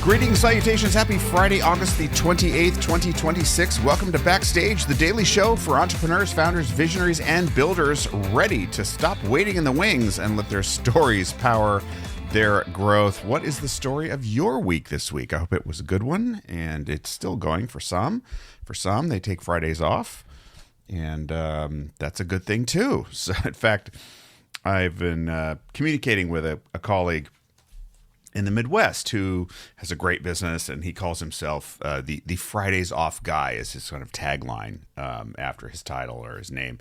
Greetings, salutations. Happy Friday, August the 28th, 2026. Welcome to Backstage, the daily show for entrepreneurs, founders, visionaries, and builders ready to stop waiting in the wings and let their stories power their growth. What is the story of your week this week? I hope it was a good one, and it's still going for some. For some, they take Fridays off, and that's a good thing too. So, in fact, I've been communicating with a colleague in the Midwest who has a great business, and he calls himself the Fridays off guy is his kind of tagline after his title or his name.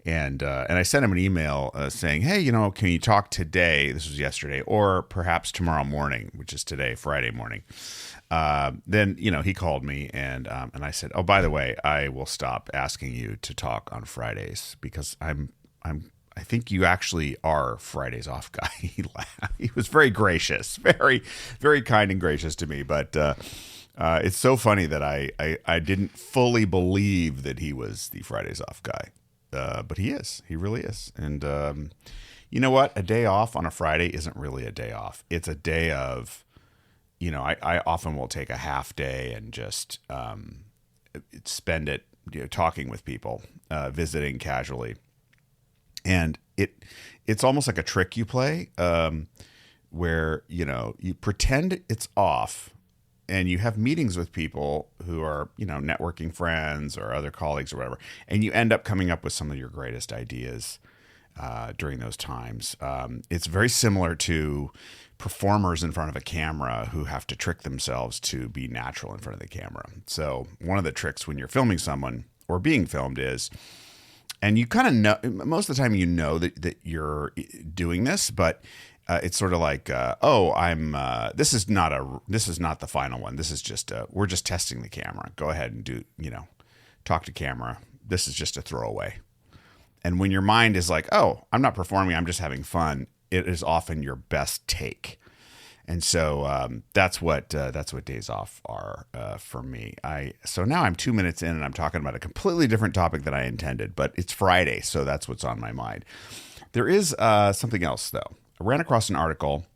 And I sent him an email saying, hey, can you talk today? This was yesterday, or perhaps tomorrow morning, which is today, Friday morning. Then, he called me and I said, oh, by the way, I will stop asking you to talk on Fridays because I think you actually are Fridays off guy. He laughed. He was very gracious, very, very kind and gracious to me. But it's so funny that I didn't fully believe that he was the Fridays off guy. But he is. He really is. And you know what? A day off on a Friday isn't really a day off. It's a day of, I often will take a half day and just spend it talking with people, visiting casually. And it's almost like a trick you play where, you pretend it's off and you have meetings with people who are, networking friends or other colleagues or whatever. And you end up coming up with some of your greatest ideas during those times. It's very similar to performers in front of a camera who have to trick themselves to be natural in front of the camera. So one of the tricks when you're filming someone or being filmed is, and you kind of know, most of the time that you're doing this, but it's sort of like, this is not the final one. This is just, we're just testing the camera. Go ahead and talk to camera. This is just a throwaway. And when your mind is like, oh, I'm not performing, I'm just having fun, it is often your best take. And so that's what days off are for me. So now I'm 2 minutes in and I'm talking about a completely different topic than I intended, but it's Friday, so that's what's on my mind. There is something else, though. I ran across an article.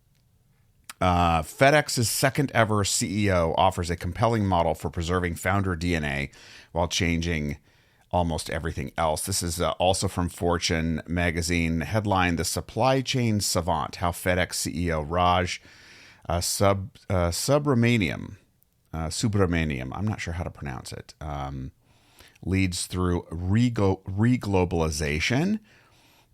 FedEx's second ever CEO offers a compelling model for preserving founder DNA while changing almost everything else. This is also from Fortune magazine. Headline: The Supply Chain Savant, How FedEx CEO Raj Subramaniam, I'm not sure how to pronounce it, leads through reglobalization.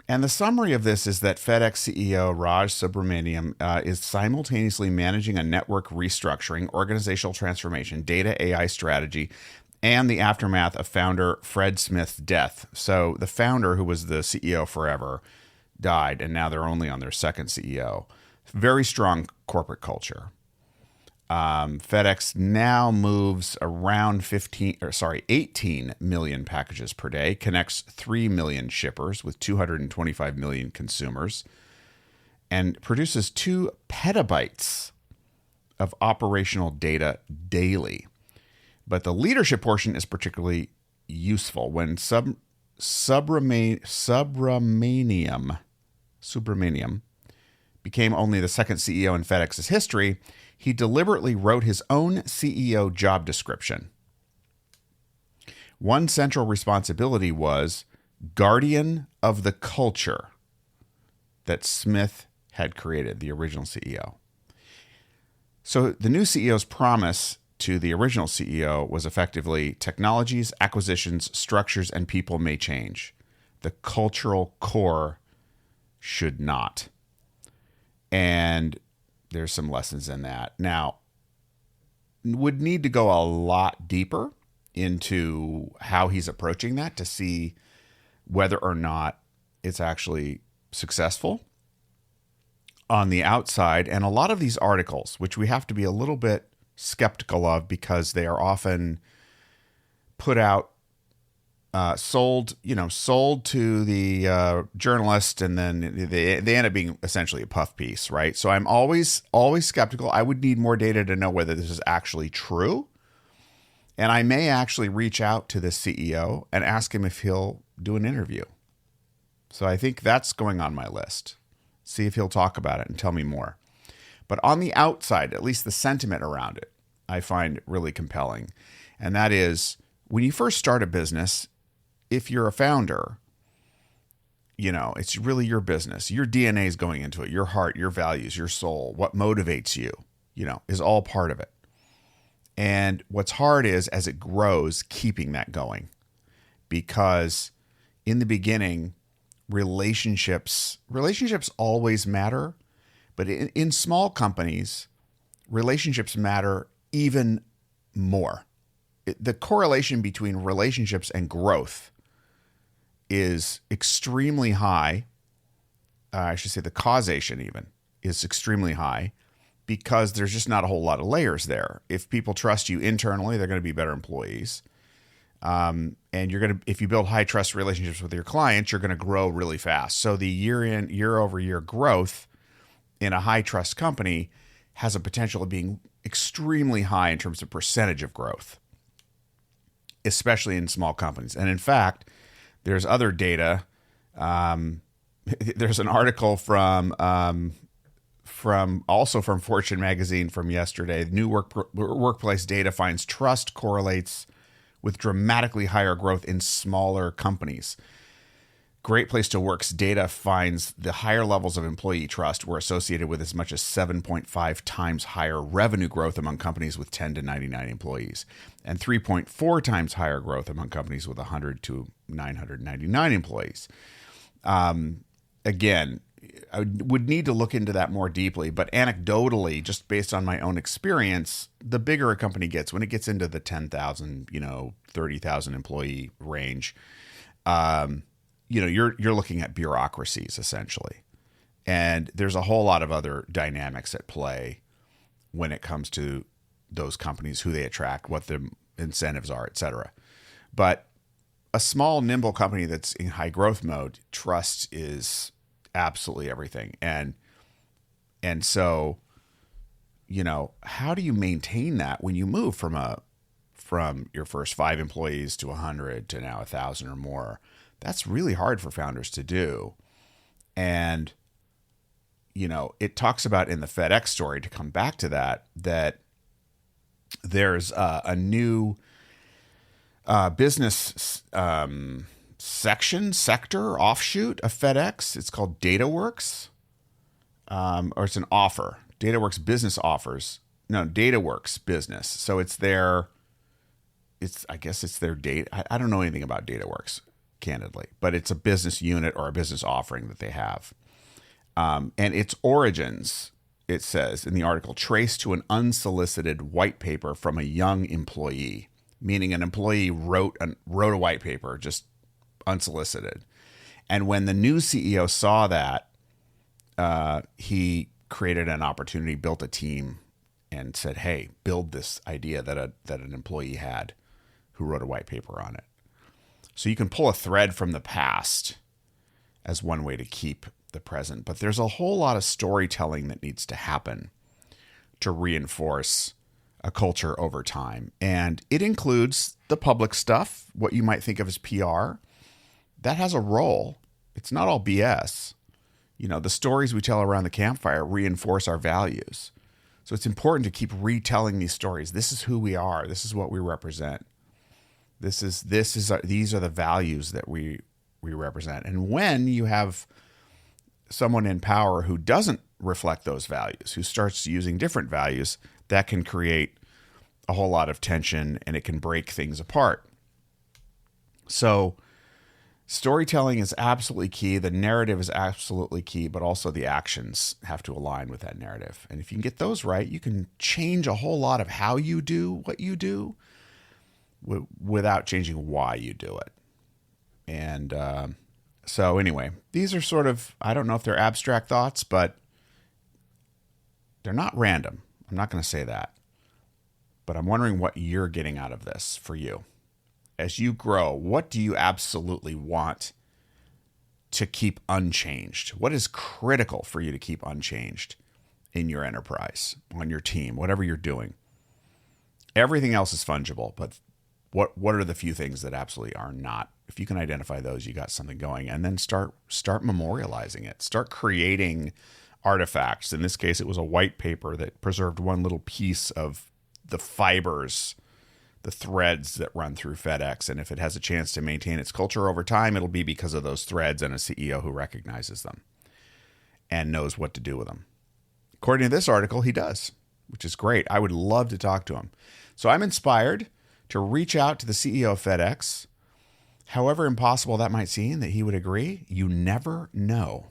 And the summary of this is that FedEx CEO Raj Subramaniam is simultaneously managing a network restructuring, organizational transformation, data AI strategy, and the aftermath of founder Fred Smith's death. So the founder, who was the CEO forever, died, and now they're only on their second CEO. Very strong corporate culture. FedEx now moves around 18 million packages per day, connects 3 million shippers with 225 million consumers, and produces 2 petabytes of operational data daily. But the leadership portion is particularly useful. When Subramaniam became only the second CEO in FedEx's history, he deliberately wrote his own CEO job description. One central responsibility was guardian of the culture that Smith had created, the original CEO. So the new CEO's promise to the original CEO was effectively technologies, acquisitions, structures, and people may change. The cultural core should not. And there's some lessons in that. Now, would need to go a lot deeper into how he's approaching that to see whether or not it's actually successful on the outside. And a lot of these articles, which we have to be a little bit skeptical of because they are often put out, sold to the journalist, and then they end up being essentially a puff piece, right? So I'm always skeptical. I would need more data to know whether this is actually true. And I may actually reach out to the CEO and ask him if he'll do an interview. So I think that's going on my list. See if he'll talk about it and tell me more. But on the outside, at least the sentiment around it, I find really compelling. And that is, when you first start a business, if you're a founder, it's really your business. Your DNA is going into it. Your heart, your values, your soul, what motivates you, is all part of it. And what's hard is, as it grows, keeping that going. Because in the beginning, relationships always matter. But in small companies, relationships matter even more. The correlation between relationships and growth is extremely high. I should say the causation even is extremely high, because there's just not a whole lot of layers there. If people trust you internally, they're going to be better employees. And if you build high trust relationships with your clients, you're going to grow really fast. So the year over year growth in a high trust company has a potential of being extremely high in terms of percentage of growth, especially in small companies. And in fact, there's other data. There's an article from Fortune magazine from yesterday. New workplace data finds trust correlates with dramatically higher growth in smaller companies. Great Place to Work's data finds the higher levels of employee trust were associated with as much as 7.5 times higher revenue growth among companies with 10 to 99 employees, and 3.4 times higher growth among companies with 100 to 999 employees. Again, I would need to look into that more deeply, but anecdotally, just based on my own experience, the bigger a company gets, when it gets into the 10,000, 30,000 employee range, you're looking at bureaucracies essentially. And there's a whole lot of other dynamics at play when it comes to those companies, who they attract, what the incentives are, et cetera. But a small, nimble company that's in high growth mode, trust is absolutely everything. And so, how do you maintain that when you move from your first 5 employees to 100 to now 1,000 or more? That's really hard for founders to do. And, it talks about in the FedEx story, to come back to that there's a new business sector, offshoot of FedEx. It's called DataWorks, or it's an offer. DataWorks business offers. No, DataWorks business. So I guess it's their data. I don't know anything about DataWorks, candidly, but it's a business unit or a business offering that they have. And its origins, it says in the article, trace to an unsolicited white paper from a young employee, meaning an employee wrote a white paper, just unsolicited. And when the new CEO saw that, he created an opportunity, built a team, and said, hey, build this idea that an employee had who wrote a white paper on it. So you can pull a thread from the past as one way to keep the present. But there's a whole lot of storytelling that needs to happen to reinforce a culture over time. And it includes the public stuff, what you might think of as PR. That has a role. It's not all BS. The stories we tell around the campfire reinforce our values. So it's important to keep retelling these stories. This is who we are. This is what we represent. These are the values that we represent. And when you have someone in power who doesn't reflect those values, who starts using different values, that can create a whole lot of tension, and it can break things apart. So storytelling is absolutely key. The narrative is absolutely key, but also the actions have to align with that narrative. And if you can get those right, you can change a whole lot of how you do what you do without changing why you do it. And so anyway, these are sort of, I don't know if they're abstract thoughts, but they're not random. I'm not going to say that. But I'm wondering what you're getting out of this for you. As you grow, what do you absolutely want to keep unchanged? What is critical for you to keep unchanged in your enterprise, on your team, whatever you're doing? Everything else is fungible, but what are the few things that absolutely are not? If you can identify those, you got something going. And then start memorializing it. Start creating artifacts. In this case, it was a white paper that preserved one little piece of the fibers, the threads that run through FedEx. And if it has a chance to maintain its culture over time, it'll be because of those threads and a CEO who recognizes them and knows what to do with them. According to this article, he does, which is great. I would love to talk to him. So I'm inspired to reach out to the CEO of FedEx. However impossible that might seem that he would agree, you never know.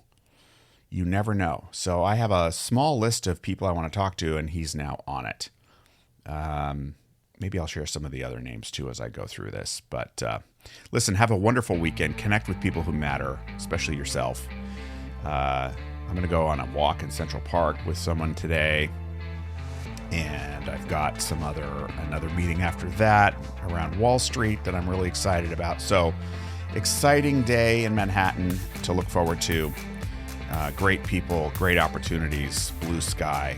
You never know. So I have a small list of people I want to talk to, and he's now on it. Maybe I'll share some of the other names too as I go through this. But listen, have a wonderful weekend. Connect with people who matter, especially yourself. I'm going to go on a walk in Central Park with someone today. And I've got another meeting after that around Wall Street that I'm really excited about. So exciting day in Manhattan to look forward to. Great people, great opportunities, blue sky.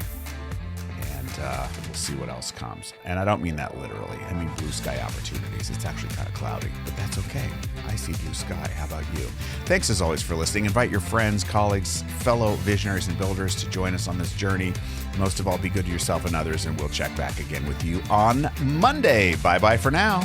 We'll see what else comes. And I don't mean that literally. I mean blue sky opportunities. It's actually kind of cloudy, but that's okay. I see blue sky. How about you? Thanks as always for listening. Invite your friends, colleagues, fellow visionaries and builders to join us on this journey. Most of all, be good to yourself and others, and we'll check back again with you on Monday. Bye-bye for now.